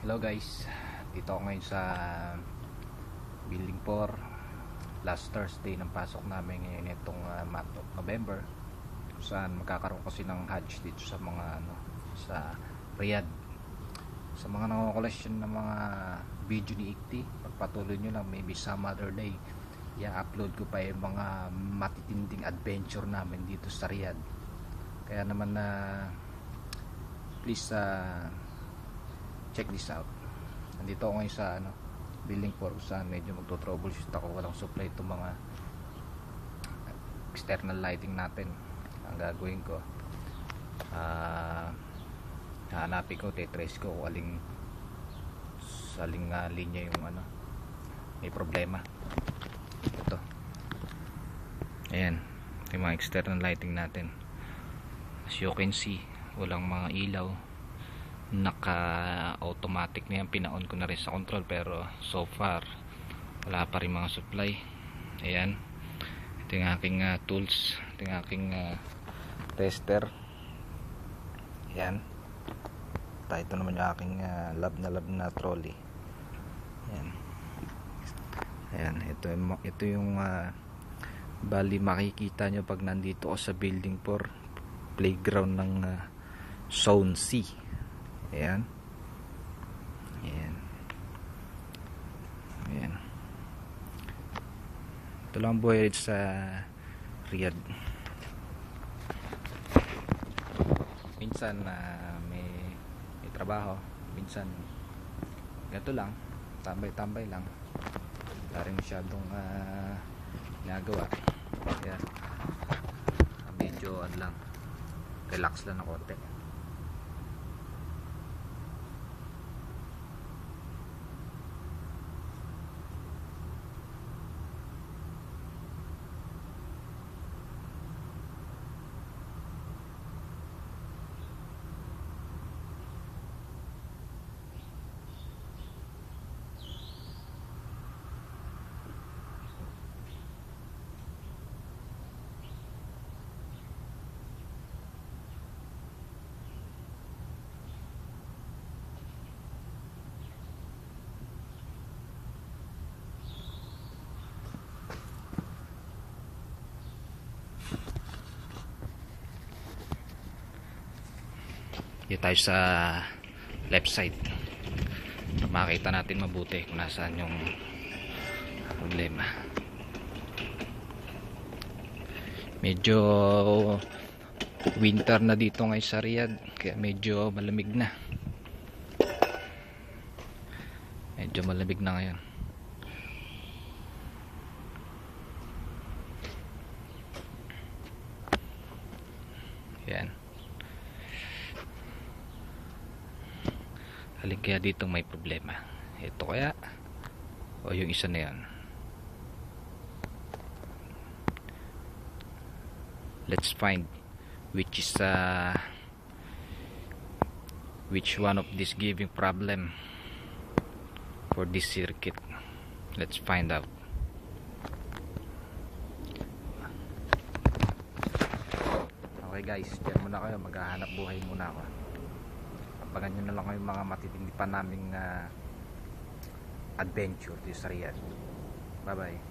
Hello guys, dito ako ngayon sa Building 4. Last Thursday ng pasok namin ngayon itong month of November, kung saan magkakaroon kasi ng Hajj dito sa mga sa Riyadh. Sa mga nangokoleksyon ng mga video ni Ikti, pagpatuloy nyo lang, maybe some other day i-upload ko pa yung mga matitinding adventure namin dito sa Riyadh. Kaya naman please check this out. Nandito ako ngayon sa Building 4, kung saan medyo magto-troubleshoot ako. Walang supply itong mga external lighting natin. Ang gagawin ko, hanapin ko, tetrace ko kung aling linya yung may problema. Ito, ayan, ito yung mga external lighting natin. As you can see, walang mga ilaw, naka automatic na yan. Pina-on ko na rin sa control, pero so far wala pa rin mga supply. Ayan, ito yung aking tools, ito yung aking tester. Ayan, ito naman yung aking lab na trolley. Ayan, ayan, ito yung bali makikita nyo pag nandito ako sa Building 4, playground ng Zone C. Ayan, ayan, ayan. Ito lang buhay sa Riyadh. Minsan may trabaho, minsan ganito lang, tambay-tambay lang, wala rin masyadong ginagawa. Kaya medyo lang, relax lang na konti. Dito tayo sa left side, makita natin mabuti kung nasaan yung problema. Medyo winter na dito ngayon sa Riyadh, kaya medyo malamig na. Medyo malamig na ngayon. Yan. Alin kaya dito may problema? Ito kaya? O yung isa na yan? Let's find which one of this giving problem for this circuit. Let's find out. Okay guys, dyan muna kayo, maghahanap buhay muna ako. Abangan nyo na lang yung mga matitindi pa naming adventure dito sa Riyadh. Bye bye.